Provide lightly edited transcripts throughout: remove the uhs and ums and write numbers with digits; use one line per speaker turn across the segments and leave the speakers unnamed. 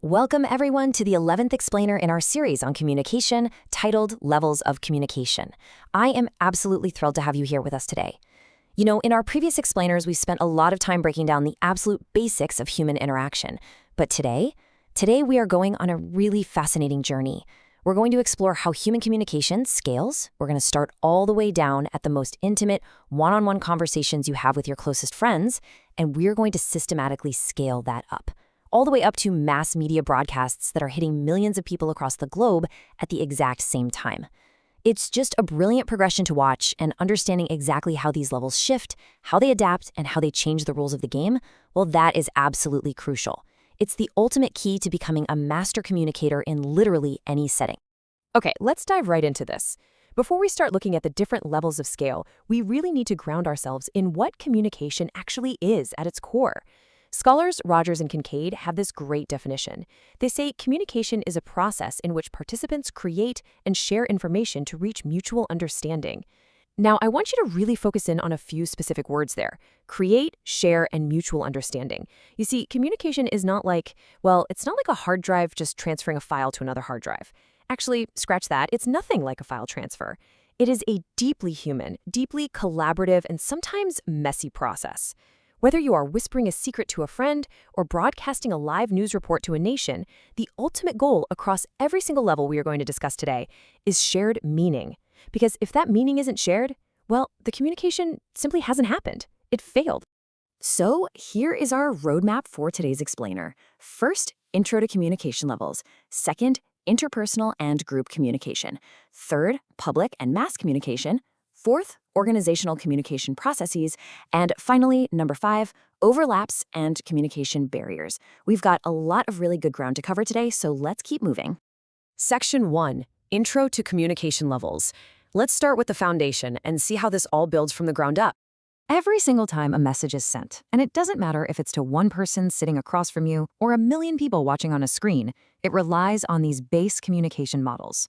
Welcome everyone to the 11th explainer in our series on communication titled Levels of Communication. I am absolutely thrilled to have you here with us today. You know, in our previous explainers, we spent a lot of time breaking down the absolute basics of human interaction. But today we are going on a really fascinating journey. We're going to explore how human communication scales. We're going to start all the way down at the most intimate, one-on-one conversations you have with your closest friends, and we're going to systematically scale that up, all the way up to mass media broadcasts that are hitting millions of people across the globe at the exact same time. It's just a brilliant progression to watch, and understanding exactly how these levels shift, how they adapt, and how they change the rules of the game, well, that is absolutely crucial. It's the ultimate key to becoming a master communicator in literally any setting.
Okay, let's dive right into this. Before we start looking at the different levels of scale, we really need to ground ourselves in what communication actually is at its core. Scholars Rogers and Kincaid have this great definition. They say communication is a process in which participants create and share information to reach mutual understanding. Now, I want you to really focus in on a few specific words there: create, share, and mutual understanding. You see, communication is not like, it's not like a hard drive just transferring a file to another hard drive. Actually, scratch that, it's nothing like a file transfer. It is a deeply human, deeply collaborative, and sometimes messy process. Whether you are whispering a secret to a friend or broadcasting a live news report to a nation, the ultimate goal across every single level we are going to discuss today is shared meaning. Because if that meaning isn't shared, the communication simply hasn't happened. It failed.
So here is our roadmap for today's explainer. First, intro to communication levels. Second, interpersonal and group communication. Third, public and mass communication. Fourth, organizational communication processes. And finally, number 5, overlaps and communication barriers. We've got a lot of really good ground to cover today, so let's keep moving.
Section 1, Intro to Communication Levels. Let's start with the foundation and see how this all builds from the ground up.
Every single time a message is sent, and it doesn't matter if it's to one person sitting across from you or a million people watching on a screen, it relies on these base communication models.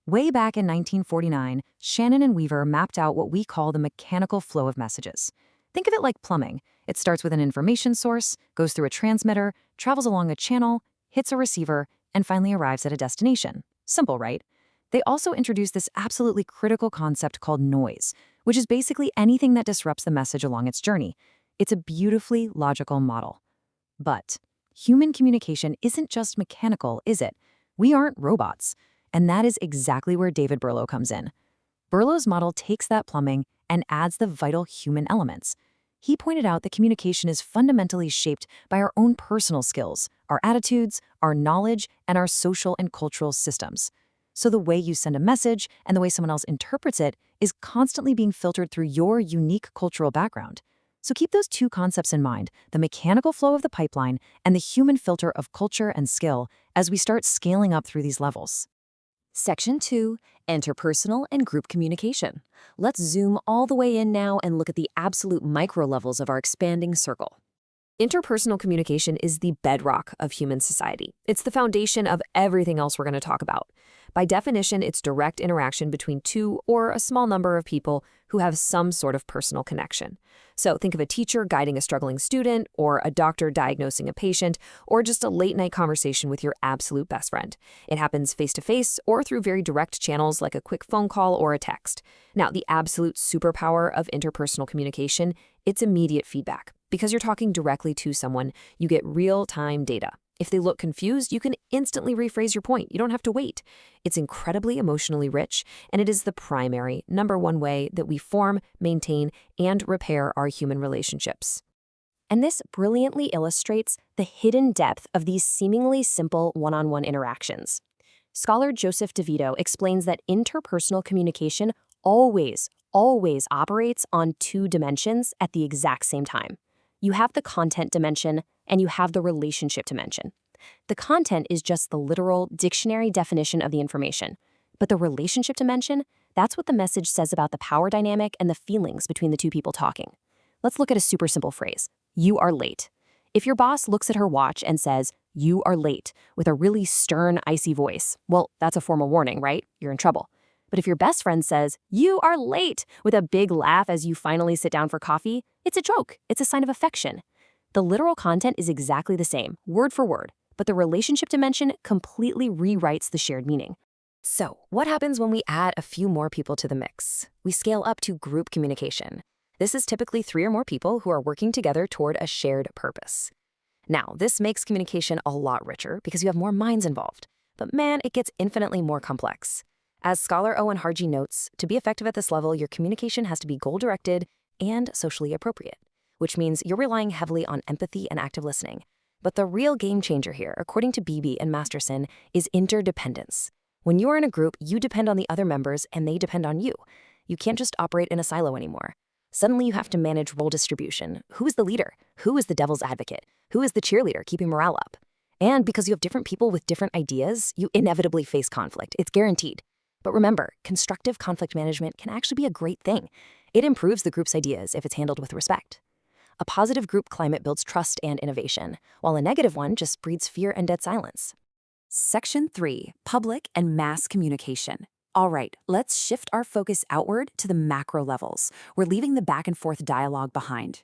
Way back in 1949, Shannon and Weaver mapped out what we call the mechanical flow of messages. Think of it like plumbing. It starts with an information source, goes through a transmitter, travels along a channel, hits a receiver, and finally arrives at a destination. Simple, right? They also introduced this absolutely critical concept called noise, which is basically anything that disrupts the message along its journey. It's a beautifully logical model. But human communication isn't just mechanical, is it? We aren't robots. And that is exactly where David Berlow comes in. Berlow's model takes that plumbing and adds the vital human elements. He pointed out that communication is fundamentally shaped by our own personal skills, our attitudes, our knowledge, and our social and cultural systems. So the way you send a message and the way someone else interprets it is constantly being filtered through your unique cultural background. So keep those two concepts in mind, the mechanical flow of the pipeline and the human filter of culture and skill, as we start scaling up through these levels. Section 2, Interpersonal and Group Communication. Let's zoom all the way in now and look at the absolute micro levels of our expanding circle.
Interpersonal communication is the bedrock of human society. It's the foundation of everything else we're going to talk about. By definition, it's direct interaction between two or a small number of people who have some sort of personal connection. So think of a teacher guiding a struggling student, or a doctor diagnosing a patient, or just a late-night conversation with your absolute best friend. It happens face-to-face or through very direct channels like a quick phone call or a text. Now, the absolute superpower of interpersonal communication, it's immediate feedback. Because you're talking directly to someone, you get real-time data. If they look confused, you can instantly rephrase your point. You don't have to wait. It's incredibly emotionally rich, and it is the primary, number one way that we form, maintain, and repair our human relationships.
And this brilliantly illustrates the hidden depth of these seemingly simple one-on-one interactions. Scholar Joseph DeVito explains that interpersonal communication always operates on two dimensions at the exact same time. You have the content dimension, and you have the relationship dimension. The content is just the literal dictionary definition of the information. But the relationship dimension, that's what the message says about the power dynamic and the feelings between the two people talking. Let's look at a super simple phrase. You are late. If your boss looks at her watch and says, "You are late," with a really stern, icy voice, that's a formal warning, right? You're in trouble. But if your best friend says, "You are late," with a big laugh as you finally sit down for coffee, it's a joke. It's a sign of affection. The literal content is exactly the same, word for word,
but the relationship dimension completely rewrites the shared meaning. So, what happens when we add a few more people to the mix? We scale up to group communication. This is typically 3 or more people who are working together toward a shared purpose. Now, this makes communication a lot richer because you have more minds involved. But man, it gets infinitely more complex. As scholar Owen Harji notes, to be effective at this level, your communication has to be goal-directed and socially appropriate, which means you're relying heavily on empathy and active listening. But the real game changer here, according to Beebe and Masterson, is interdependence. When you're in a group, you depend on the other members and they depend on you. You can't just operate in a silo anymore. Suddenly you have to manage role distribution. Who is the leader? Who is the devil's advocate? Who is the cheerleader keeping morale up? And because you have different people with different ideas, you inevitably face conflict. It's guaranteed. But remember, constructive conflict management can actually be a great thing. It improves the group's ideas if it's handled with respect. A positive group climate builds trust and innovation, while a negative one just breeds fear and dead silence.
Section 3, Public and Mass Communication. All right, let's shift our focus outward to the macro levels. We're leaving the back and forth dialogue behind.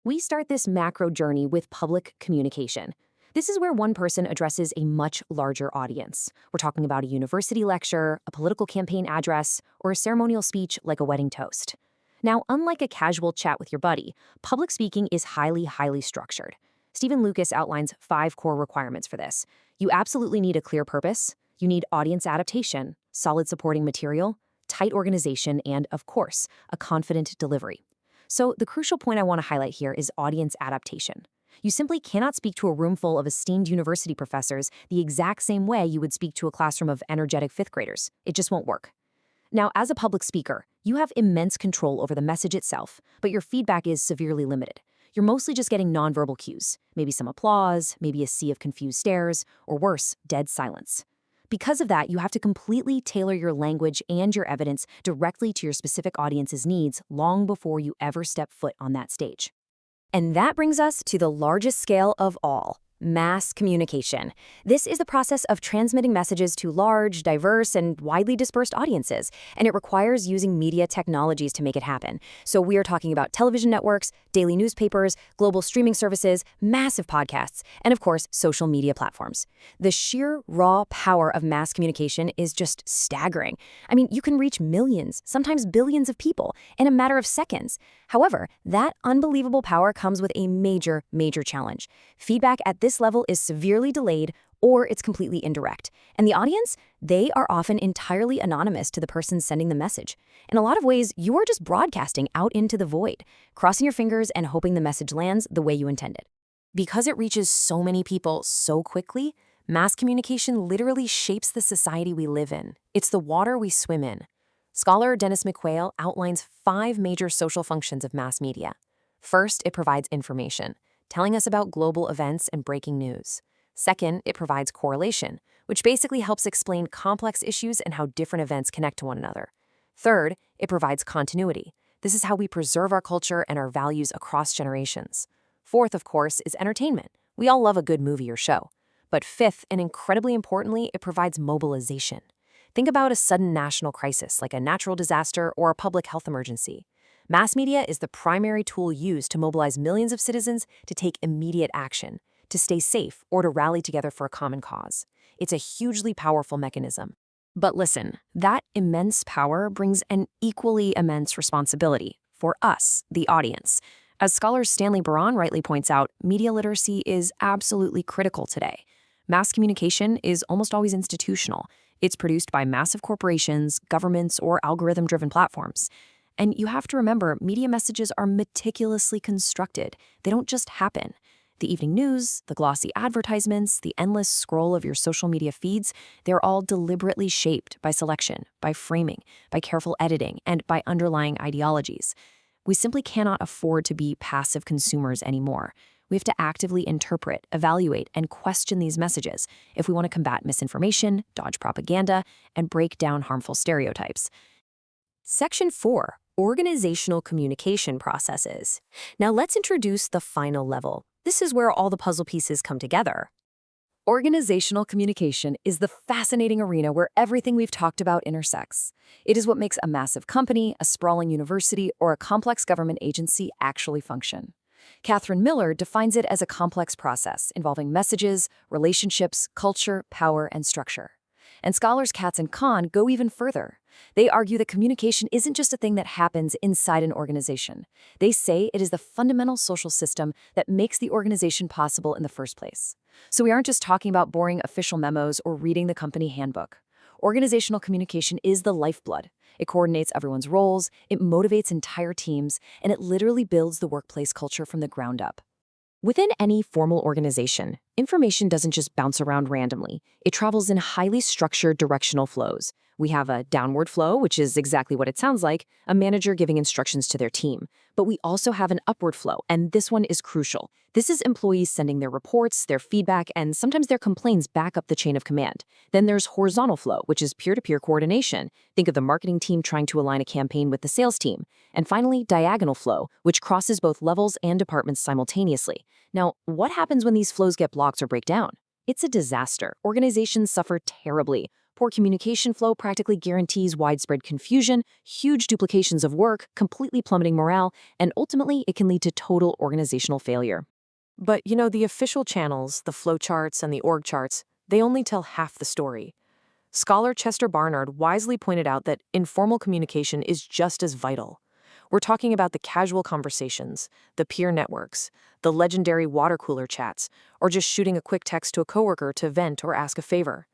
We start this macro journey with public communication. This is where one person addresses a much larger audience. We're talking about a university lecture, a political campaign address, or a ceremonial speech like a wedding toast. Now, unlike a casual chat with your buddy, public speaking is highly structured. Stephen Lucas outlines 5 core requirements for this. You absolutely need a clear purpose. You need audience adaptation, solid supporting material, tight organization, and, of course, a confident delivery. So the crucial point I want to highlight here is audience adaptation. You simply cannot speak to a room full of esteemed university professors the exact same way you would speak to a classroom of energetic 5th graders. It just won't work. Now, as a public speaker, you have immense control over the message itself, but your feedback is severely limited. You're mostly just getting nonverbal cues, maybe some applause, maybe a sea of confused stares, or worse, dead silence. Because of that, you have to completely tailor your language and your evidence directly to your specific audience's needs long before you ever step foot on that stage. And that brings us to the largest scale of all, mass communication. This is the process of transmitting messages to large, diverse, and widely dispersed audiences, and it requires using media technologies to make it happen. So we are talking about television networks, daily newspapers, global streaming services, massive podcasts, and of course, social media platforms. The sheer raw power of mass communication is just staggering. I mean, you can reach millions, sometimes billions of people in a matter of seconds. However, that unbelievable power comes with a major challenge. Feedback at this level is severely delayed or it's completely indirect. And the audience, they are often entirely anonymous to the person sending the message. In a lot of ways, you are just broadcasting out into the void, crossing your fingers and hoping the message lands the way you intended. Because it reaches so many people so quickly, mass communication literally shapes the society we live in. It's the water we swim in. Scholar Dennis McQuail outlines 5 major social functions of mass media. First, it provides information, telling us about global events and breaking news. Second, it provides correlation, which basically helps explain complex issues and how different events connect to one another. Third, it provides continuity. This is how we preserve our culture and our values across generations. Fourth, of course, is entertainment. We all love a good movie or show. But fifth, and incredibly importantly, it provides mobilization. Think about a sudden national crisis like a natural disaster or a public health emergency. Mass media is the primary tool used to mobilize millions of citizens to take immediate action, to stay safe, or to rally together for a common cause. It's a hugely powerful mechanism. But listen, that immense power brings an equally immense responsibility for us, the audience. As scholar Stanley Baron rightly points out, media literacy is absolutely critical today. Mass communication is almost always institutional. It's produced by massive corporations, governments, or algorithm-driven platforms. And you have to remember, media messages are meticulously constructed. They don't just happen. The evening news, the glossy advertisements, the endless scroll of your social media feeds, they're all deliberately shaped by selection, by framing, by careful editing, and by underlying ideologies. We simply cannot afford to be passive consumers anymore. We have to actively interpret, evaluate, and question these messages if we want to combat misinformation, dodge propaganda, and break down harmful stereotypes. Section 4, Organizational Communication Processes. Now let's introduce the final level. This is where all the puzzle pieces come together. Organizational communication is the fascinating arena where everything we've talked about intersects. It is what makes a massive company, a sprawling university, or a complex government agency actually function.
Catherine Miller defines it as a complex process involving messages, relationships, culture, power, and structure. And scholars Katz and Kahn go even further. They argue that communication isn't just a thing that happens inside an organization. They say it is the fundamental social system that makes the organization possible in the first place. So we aren't just talking about boring official memos or reading the company handbook. Organizational communication is the lifeblood. It coordinates everyone's roles, it motivates entire teams, and it literally builds the workplace culture from the ground up.
Within any formal organization, information doesn't just bounce around randomly. It travels in highly structured directional flows. We have a downward flow, which is exactly what it sounds like, a manager giving instructions to their team. But we also have an upward flow, and this one is crucial. This is employees sending their reports, their feedback, and sometimes their complaints back up the chain of command. Then there's horizontal flow, which is peer-to-peer coordination. Think of the marketing team trying to align a campaign with the sales team. And finally, diagonal flow, which crosses both levels and departments simultaneously. Now, what happens when these flows get blocked or break down? It's a disaster. Organizations suffer terribly. Poor communication flow practically guarantees widespread confusion, huge duplications of work, completely plummeting morale, and ultimately it can lead to total organizational failure. But the official channels, the flow charts and the org charts, they only tell half the story. Scholar Chester Barnard wisely pointed out that informal communication is just as vital. We're talking about the casual conversations, the peer networks, the legendary water cooler chats, or just shooting a quick text to a coworker to vent or ask a favor.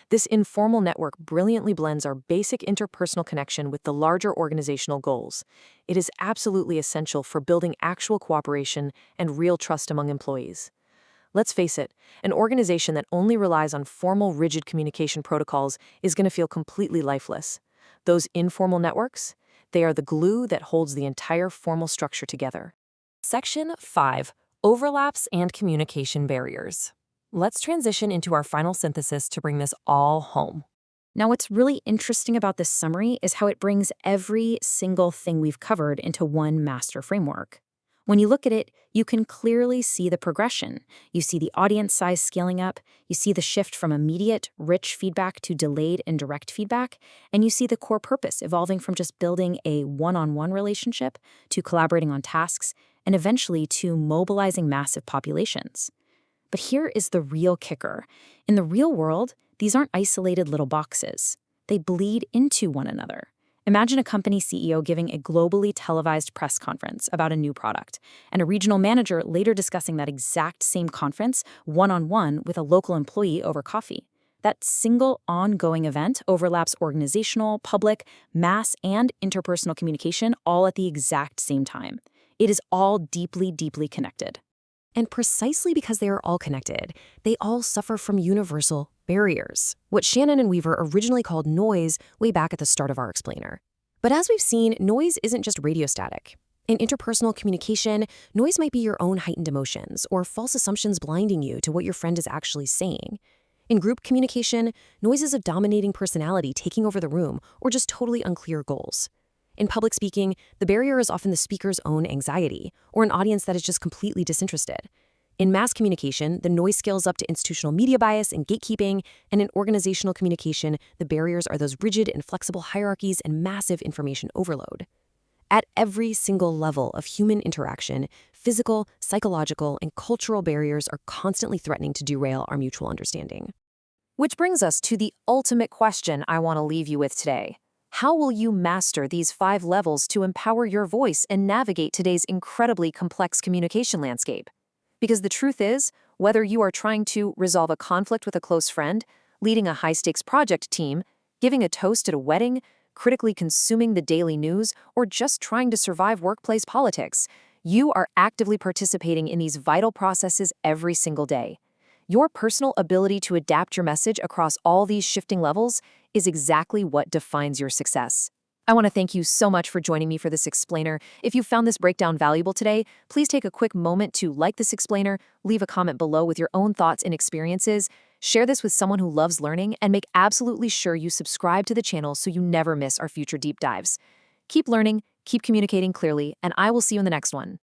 This informal network brilliantly blends our basic interpersonal connection with the larger organizational goals. It is absolutely essential for building actual cooperation and real trust among employees. Let's face it, an organization that only relies on formal, rigid communication protocols is going to feel completely lifeless. Those informal networks, they are the glue that holds the entire formal structure together. Section 5. Overlaps and communication barriers. Let's transition into our final synthesis to bring this all home.
Now, what's really interesting about this summary is how it brings every single thing we've covered into one master framework. When you look at it, you can clearly see the progression. You see the audience size scaling up, you see the shift from immediate, rich feedback to delayed and direct feedback, and you see the core purpose evolving from just building a one-on-one relationship to collaborating on tasks, and eventually to mobilizing massive populations. But here is the real kicker. In the real world, these aren't isolated little boxes. They bleed into one another. Imagine a company CEO giving a globally televised press conference about a new product, and a regional manager later discussing that exact same conference one-on-one with a local employee over coffee. That single ongoing event overlaps organizational, public, mass, and interpersonal communication all at the exact same time. It is all deeply, deeply connected.
And precisely because they are all connected, they all suffer from universal barriers, what Shannon and Weaver originally called noise way back at the start of our explainer. But as we've seen, noise isn't just radio static. In interpersonal communication, noise might be your own heightened emotions or false assumptions blinding you to what your friend is actually saying. In group communication, noise is a dominating personality taking over the room or just totally unclear goals. In public speaking, the barrier is often the speaker's own anxiety or an audience that is just completely disinterested. In mass communication, the noise scales up to institutional media bias and gatekeeping, and in organizational communication, the barriers are those rigid and flexible hierarchies and massive information overload. At every single level of human interaction, physical, psychological, and cultural barriers are constantly threatening to derail our mutual understanding.
Which brings us to the ultimate question I want to leave you with today. How will you master these 5 levels to empower your voice and navigate today's incredibly complex communication landscape? Because the truth is, whether you are trying to resolve a conflict with a close friend, leading a high-stakes project team, giving a toast at a wedding, critically consuming the daily news, or just trying to survive workplace politics, you are actively participating in these vital processes every single day. Your personal ability to adapt your message across all these shifting levels is exactly what defines your success. I want to thank you so much for joining me for this explainer. If you found this breakdown valuable today, please take a quick moment to like this explainer, leave a comment below with your own thoughts and experiences, share this with someone who loves learning, and make absolutely sure you subscribe to the channel so you never miss our future deep dives. Keep learning, keep communicating clearly, and I will see you in the next one.